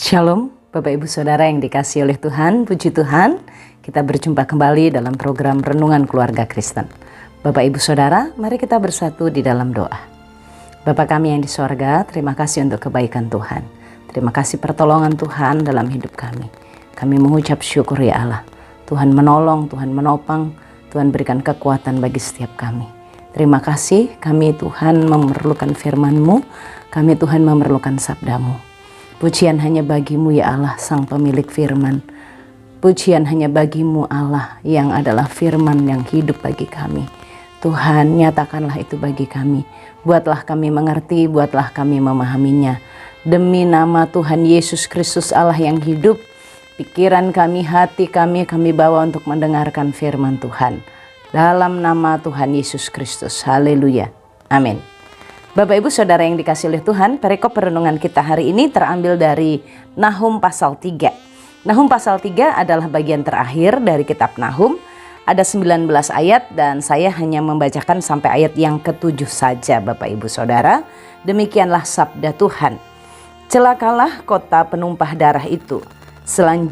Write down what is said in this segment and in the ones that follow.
Shalom, Bapak Ibu Saudara yang dikasihi oleh Tuhan, puji Tuhan, kita berjumpa kembali dalam program Renungan Keluarga Kristen. Bapak Ibu Saudara, mari kita bersatu di dalam doa. Bapa kami yang di sorga, terima kasih untuk kebaikan Tuhan. Terima kasih pertolongan Tuhan dalam hidup kami. Kami mengucap syukur ya Allah. Tuhan menolong, Tuhan menopang, Tuhan berikan kekuatan bagi setiap kami. Terima kasih, kami Tuhan memerlukan firman-Mu, kami Tuhan memerlukan sabda-Mu. Pujian hanya bagi-Mu ya Allah, Sang Pemilik firman. Pujian hanya bagi-Mu Allah yang adalah firman yang hidup bagi kami. Tuhan, nyatakanlah itu bagi kami. Buatlah kami mengerti, buatlah kami memahaminya. Demi nama Tuhan Yesus Kristus Allah yang hidup, pikiran kami, hati kami bawa untuk mendengarkan firman Tuhan. Dalam nama Tuhan Yesus Kristus, haleluya, amin. Bapak Ibu Saudara yang dikasihi oleh Tuhan, perikop perenungan kita hari ini terambil dari Nahum pasal 3. Nahum pasal 3 adalah bagian terakhir dari kitab Nahum. Ada 19 ayat dan saya hanya membacakan sampai ayat yang ke-7 saja Bapak Ibu Saudara. Demikianlah sabda Tuhan. Celakalah kota penumpah darah itu,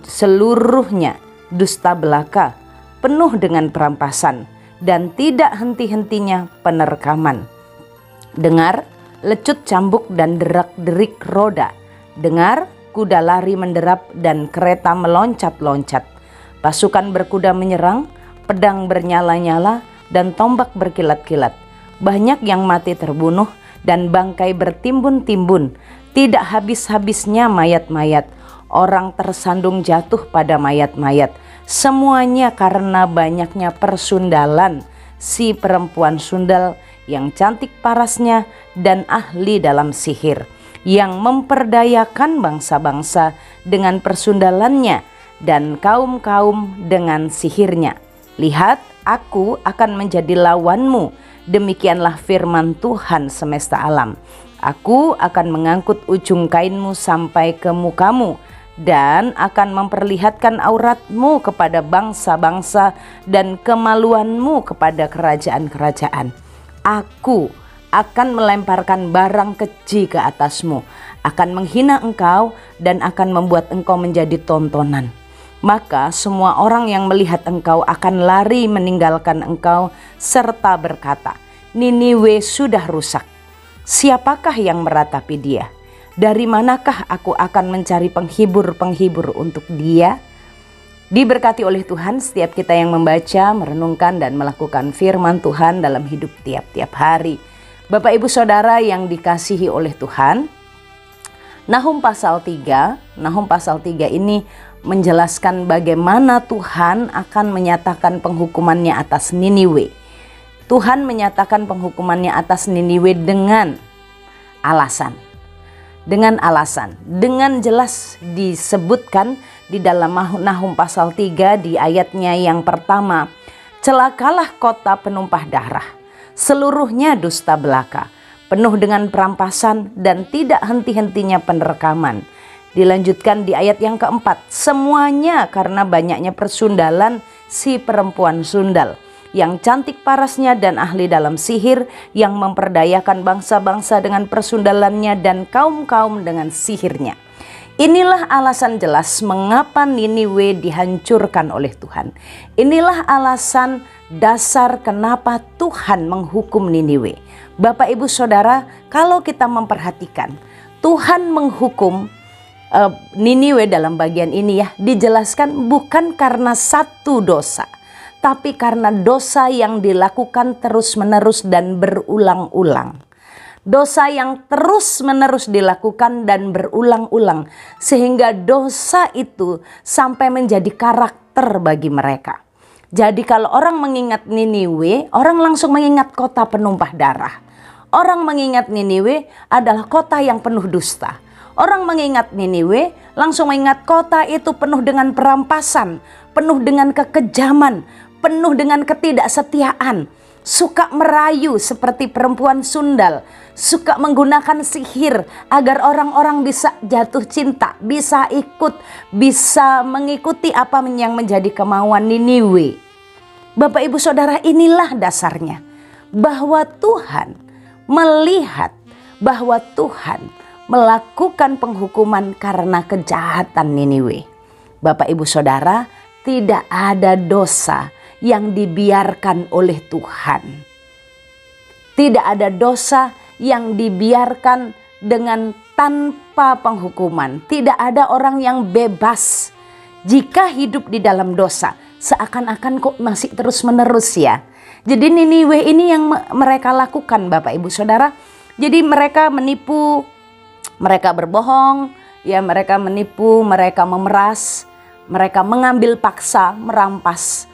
seluruhnya dusta belaka, penuh dengan perampasan dan tidak henti-hentinya penerkaman. Dengar lecut cambuk dan derak-derik roda. Dengar kuda lari menderap dan kereta meloncat-loncat. Pasukan berkuda menyerang, pedang bernyala-nyala dan tombak berkilat-kilat. Banyak yang mati terbunuh dan bangkai bertimbun-timbun. Tidak habis-habisnya mayat-mayat. Orang tersandung jatuh pada mayat-mayat. Semuanya karena banyaknya persundalan si perempuan sundal yang cantik parasnya dan ahli dalam sihir, yang memperdayakan bangsa-bangsa dengan persundalannya dan kaum-kaum dengan sihirnya. Lihat, aku akan menjadi lawanmu, demikianlah firman Tuhan semesta alam. Aku akan mengangkut ujung kainmu sampai ke mukamu dan akan memperlihatkan auratmu kepada bangsa-bangsa dan kemaluanmu kepada kerajaan-kerajaan. Aku akan melemparkan barang keji ke atasmu, akan menghina engkau dan akan membuat engkau menjadi tontonan. Maka semua orang yang melihat engkau akan lari meninggalkan engkau serta berkata, Niniwe sudah rusak. Siapakah yang meratapi dia? Dari manakah aku akan mencari penghibur-penghibur untuk dia? Diberkati oleh Tuhan setiap kita yang membaca, merenungkan dan melakukan firman Tuhan dalam hidup tiap-tiap hari. Bapak Ibu Saudara yang dikasihi oleh Tuhan, Nahum pasal 3 ini menjelaskan bagaimana Tuhan akan menyatakan penghukumannya atas Niniwe. Tuhan menyatakan penghukumannya atas Niniwe dengan alasan. Dengan jelas disebutkan di dalam Nahum pasal 3 di ayatnya yang pertama. Celakalah kota penumpah darah, seluruhnya dusta belaka, penuh dengan perampasan dan tidak henti-hentinya penerkaman. Dilanjutkan di ayat yang keempat, semuanya karena banyaknya persundalan si perempuan sundal, yang cantik parasnya dan ahli dalam sihir, yang memperdayakan bangsa-bangsa dengan persundalannya dan kaum-kaum dengan sihirnya. Inilah alasan jelas mengapa Niniwe dihancurkan oleh Tuhan. Inilah alasan dasar kenapa Tuhan menghukum Niniwe. Bapak Ibu Saudara, kalau kita memperhatikan, Tuhan menghukum Niniwe dalam bagian ini dijelaskan bukan karena satu dosa, tapi karena dosa yang dilakukan terus-menerus dan berulang-ulang. Dosa yang terus-menerus dilakukan dan berulang-ulang, sehingga dosa itu sampai menjadi karakter bagi mereka. Jadi kalau orang mengingat Niniwe, orang langsung mengingat kota penumpah darah. Orang mengingat Niniwe adalah kota yang penuh dusta. Orang mengingat Niniwe langsung mengingat kota itu penuh dengan perampasan, penuh dengan kekejaman, penuh dengan ketidaksetiaan, suka merayu seperti perempuan sundal, suka menggunakan sihir agar orang-orang bisa jatuh cinta, bisa mengikuti apa yang menjadi kemauan Niniwe. Bapak Ibu Saudara, inilah dasarnya bahwa Tuhan melihat, bahwa Tuhan melakukan penghukuman karena kejahatan Niniwe. Bapak Ibu Saudara, tidak ada dosa yang dibiarkan oleh Tuhan. Tidak ada dosa yang dibiarkan dengan tanpa penghukuman. Tidak ada orang yang bebas jika hidup di dalam dosa. Seakan-akan kok masih terus menerus ya. Jadi Niniwe ini yang mereka lakukan Bapak Ibu Saudara. Jadi mereka menipu, mereka berbohong, ya mereka menipu, mereka memeras, mereka mengambil paksa, merampas.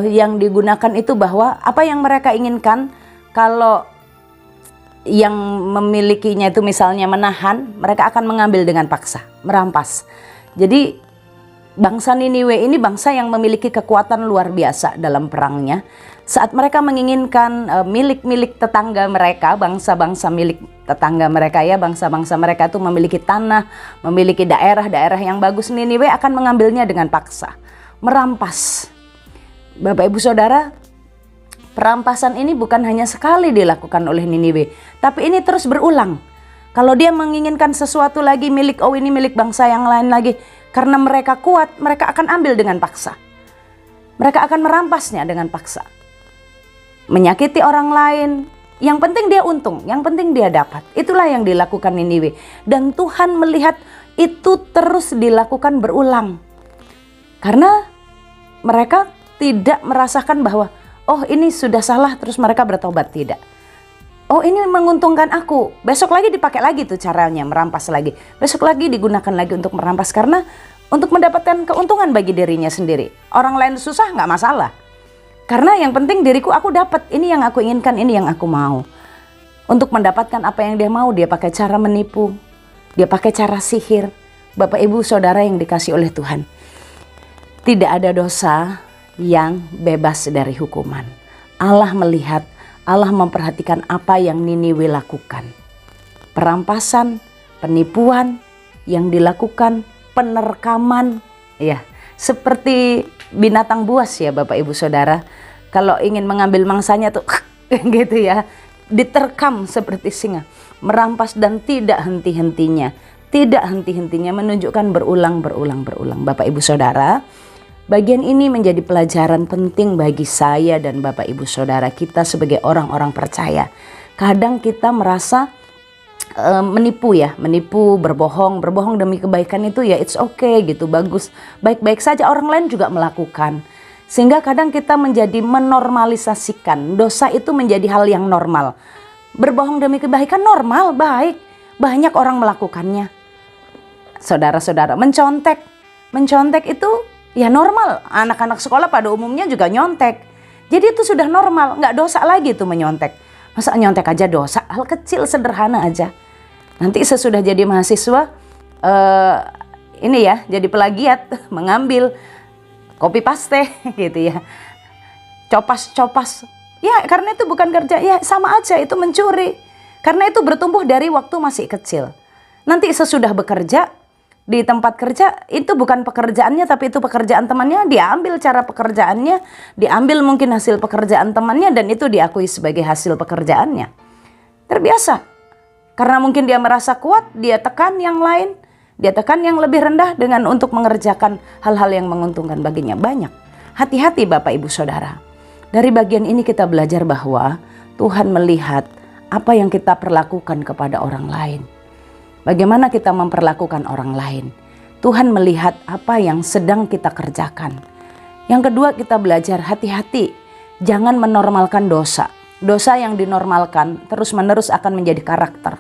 Yang digunakan itu bahwa apa yang mereka inginkan, kalau yang memilikinya itu misalnya menahan, mereka akan mengambil dengan paksa, merampas. Jadi bangsa Niniwe ini bangsa yang memiliki kekuatan luar biasa dalam perangnya. Saat mereka menginginkan milik-milik tetangga mereka, bangsa-bangsa milik tetangga mereka ya, bangsa-bangsa mereka itu memiliki tanah, memiliki daerah-daerah yang bagus, Niniwe akan mengambilnya dengan paksa, merampas. Bapak Ibu Saudara, perampasan ini bukan hanya sekali dilakukan oleh Niniwe, tapi ini terus berulang. Kalau dia menginginkan sesuatu lagi milik, oh ini milik bangsa yang lain lagi, karena mereka kuat, mereka akan ambil dengan paksa. Mereka akan merampasnya dengan paksa. Menyakiti orang lain, yang penting dia untung, yang penting dia dapat. Itulah yang dilakukan Niniwe. Dan Tuhan melihat itu terus dilakukan berulang. Karena mereka tidak merasakan bahwa oh ini sudah salah terus mereka bertobat, tidak. Oh ini menguntungkan aku, besok lagi dipakai lagi tuh caranya, merampas lagi. Besok lagi digunakan lagi untuk merampas karena untuk mendapatkan keuntungan bagi dirinya sendiri. Orang lain susah nggak masalah. Karena yang penting diriku aku dapat, ini yang aku inginkan, ini yang aku mau. Untuk mendapatkan apa yang dia mau, dia pakai cara menipu, dia pakai cara sihir. Bapak Ibu Saudara yang dikasih oleh Tuhan, tidak ada dosa yang bebas dari hukuman. Allah melihat, Allah memperhatikan apa yang Niniwe lakukan. Perampasan, penipuan yang dilakukan, penerkaman, ya seperti binatang buas ya Bapak Ibu Saudara. Kalau ingin mengambil mangsanya tuh gitu ya, diterkam seperti singa, merampas dan tidak henti-hentinya. Tidak henti-hentinya, menunjukkan berulang. Bapak Ibu Saudara, bagian ini menjadi pelajaran penting bagi saya dan Bapak Ibu Saudara kita sebagai orang-orang percaya. Kadang kita merasa menipu ya, menipu, berbohong demi kebaikan itu ya it's okay gitu, bagus, baik-baik saja, orang lain juga melakukan. Sehingga kadang kita menjadi menormalisasikan dosa itu menjadi hal yang normal. Berbohong demi kebaikan normal, baik, banyak orang melakukannya. Saudara-saudara, mencontek itu ya normal, anak-anak sekolah pada umumnya juga nyontek. Jadi itu sudah normal, nggak dosa lagi tuh menyontek. Masa nyontek aja dosa, hal kecil sederhana aja. Nanti sesudah jadi mahasiswa, ini ya jadi pelagiat, mengambil copy paste gitu ya, copas, ya karena itu bukan kerja, ya sama aja itu mencuri. Karena itu bertumbuh dari waktu masih kecil. Nanti sesudah bekerja di tempat kerja, itu bukan pekerjaannya tapi itu pekerjaan temannya, dia ambil cara pekerjaannya, diambil mungkin hasil pekerjaan temannya dan itu diakui sebagai hasil pekerjaannya. Terbiasa, karena mungkin dia merasa kuat, dia tekan yang lain, dia tekan yang lebih rendah dengan untuk mengerjakan hal-hal yang menguntungkan baginya. Banyak. Hati-hati Bapak Ibu Saudara. Dari bagian ini kita belajar bahwa Tuhan melihat apa yang kita perlakukan kepada orang lain. Bagaimana kita memperlakukan orang lain. Tuhan melihat apa yang sedang kita kerjakan. Yang kedua, kita belajar hati-hati. Jangan menormalkan dosa. Dosa yang dinormalkan terus-menerus akan menjadi karakter.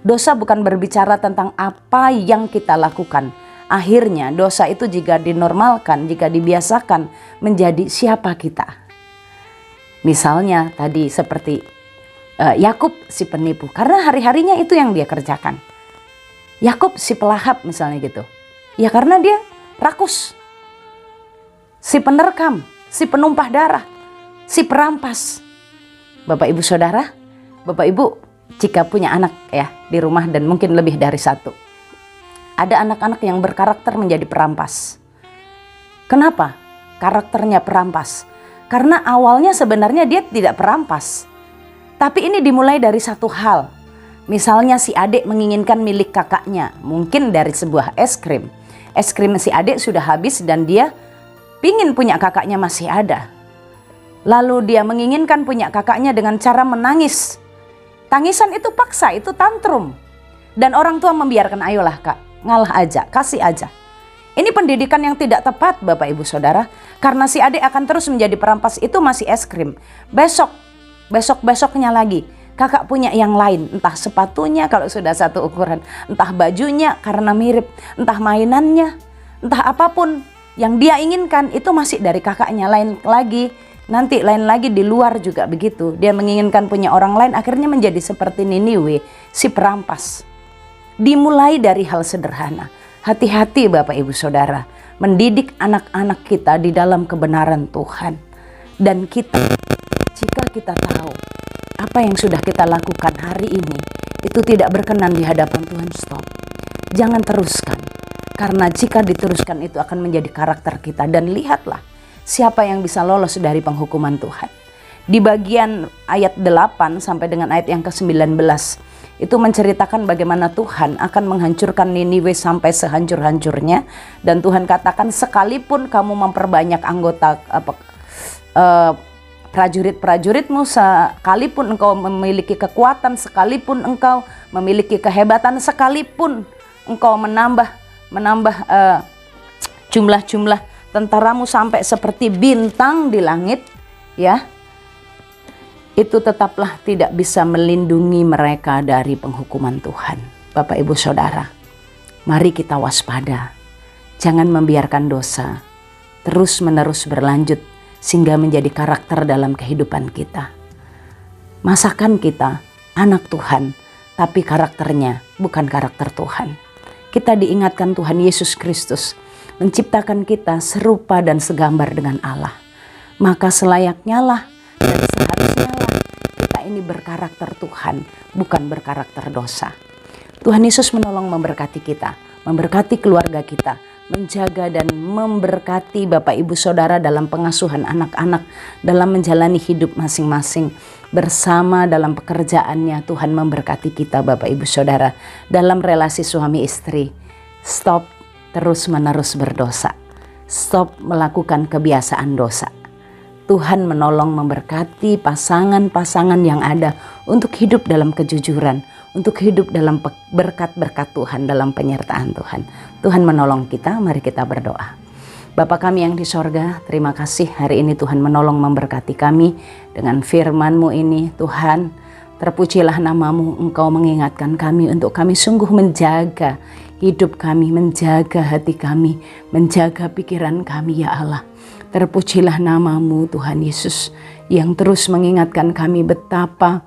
Dosa bukan berbicara tentang apa yang kita lakukan. Akhirnya dosa itu jika dinormalkan, jika dibiasakan menjadi siapa kita. Misalnya tadi seperti Yakub si penipu, karena hari-harinya itu yang dia kerjakan. Yakub si pelahap misalnya gitu. Ya karena dia rakus. Si penerkam, si penumpah darah, si perampas. Bapak Ibu Saudara, Bapak Ibu jika punya anak ya di rumah dan mungkin lebih dari satu. Ada anak-anak yang berkarakter menjadi perampas. Kenapa karakternya perampas? Karena awalnya sebenarnya dia tidak perampas. Tapi ini dimulai dari satu hal. Misalnya si adik menginginkan milik kakaknya, mungkin dari sebuah es krim. Es krim si adik sudah habis dan dia pingin punya kakaknya masih ada. Lalu dia menginginkan punya kakaknya dengan cara menangis. Tangisan itu paksa, itu tantrum. Dan orang tua membiarkan, ayolah kak, ngalah aja, kasih aja. Ini pendidikan yang tidak tepat Bapak Ibu Saudara. Karena si adik akan terus menjadi perampas, itu masih es krim. Besoknya lagi. Kakak punya yang lain, entah sepatunya kalau sudah satu ukuran, entah bajunya karena mirip, entah mainannya, entah apapun yang dia inginkan itu masih dari kakaknya. Lain lagi, nanti lain lagi di luar juga begitu. Dia menginginkan punya orang lain, akhirnya menjadi seperti Niniwe, si perampas. Dimulai dari hal sederhana. Hati-hati Bapak Ibu Saudara, mendidik anak-anak kita di dalam kebenaran Tuhan. Dan kita, jika kita tahu apa yang sudah kita lakukan hari ini itu tidak berkenan di hadapan Tuhan, stop. Jangan teruskan. Karena jika diteruskan itu akan menjadi karakter kita. Dan lihatlah siapa yang bisa lolos dari penghukuman Tuhan. Di bagian ayat 8 sampai dengan ayat yang ke-19 itu menceritakan bagaimana Tuhan akan menghancurkan Niniwe sampai sehancur-hancurnya. Dan Tuhan katakan, sekalipun kamu memperbanyak anggota prajurit-prajuritmu, sekalipun engkau memiliki kekuatan, sekalipun engkau memiliki kehebatan, sekalipun engkau menambah jumlah tentaramu sampai seperti bintang di langit, ya, itu tetaplah tidak bisa melindungi mereka dari penghukuman Tuhan. Bapak Ibu Saudara, mari kita waspada. Jangan membiarkan dosa terus-menerus berlanjut sehingga menjadi karakter dalam kehidupan kita. Masakan kita anak Tuhan, tapi karakternya bukan karakter Tuhan. Kita diingatkan Tuhan Yesus Kristus menciptakan kita serupa dan segambar dengan Allah. Maka selayaknya lah dan seharusnya lah kita ini berkarakter Tuhan, bukan berkarakter dosa. Tuhan Yesus menolong memberkati kita, memberkati keluarga kita, menjaga dan memberkati Bapak Ibu Saudara dalam pengasuhan anak-anak, dalam menjalani hidup masing-masing bersama dalam pekerjaannya. Tuhan memberkati kita Bapak Ibu Saudara dalam relasi suami istri. Stop terus-menerus berdosa. Stop melakukan kebiasaan dosa. Tuhan menolong memberkati pasangan-pasangan yang ada untuk hidup dalam kejujuran, untuk hidup dalam berkat-berkat Tuhan, dalam penyertaan Tuhan. Tuhan menolong kita, mari kita berdoa. Bapa kami yang di sorga, terima kasih hari ini Tuhan menolong memberkati kami dengan firman-Mu ini. Tuhan, terpujilah nama-Mu, Engkau mengingatkan kami untuk kami sungguh menjaga hidup kami, menjaga hati kami, menjaga pikiran kami ya Allah. Terpujilah nama-Mu Tuhan Yesus yang terus mengingatkan kami betapa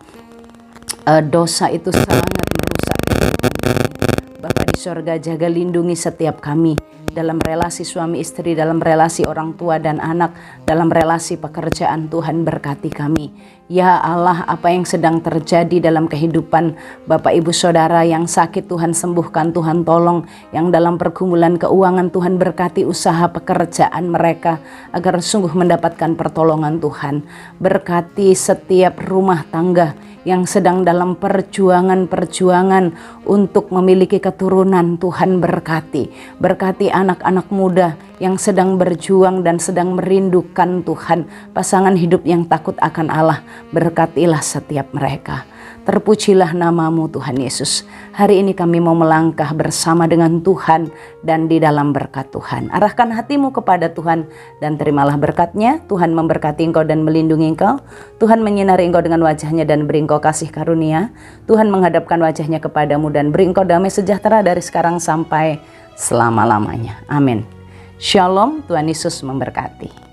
dosa itu sangat merusak kehidupan kami. Bapa di sorga, jaga lindungi setiap kami dalam relasi suami istri, dalam relasi orang tua dan anak, dalam relasi pekerjaan. Tuhan berkati kami. Ya Allah, apa yang sedang terjadi dalam kehidupan Bapak Ibu Saudara yang sakit, Tuhan sembuhkan, Tuhan tolong. Yang dalam pergumulan keuangan, Tuhan berkati usaha pekerjaan mereka agar sungguh mendapatkan pertolongan Tuhan. Berkati setiap rumah tangga yang sedang dalam perjuangan untuk memiliki keturunan. Tuhan berkati. Berkati anak-anak muda yang sedang berjuang dan sedang merindukan Tuhan, pasangan hidup yang takut akan Allah. Berkatilah setiap mereka. Terpujilah nama-Mu Tuhan Yesus. Hari ini kami mau melangkah bersama dengan Tuhan dan di dalam berkat Tuhan. Arahkan hatimu kepada Tuhan dan terimalah berkat-Nya. Tuhan memberkati engkau dan melindungi engkau. Tuhan menyinari engkau dengan wajah-Nya dan beri engkau kasih karunia. Tuhan menghadapkan wajah-Nya kepadamu dan beri engkau damai sejahtera dari sekarang sampai selama-lamanya. Amin. Shalom, Tuhan Yesus memberkati.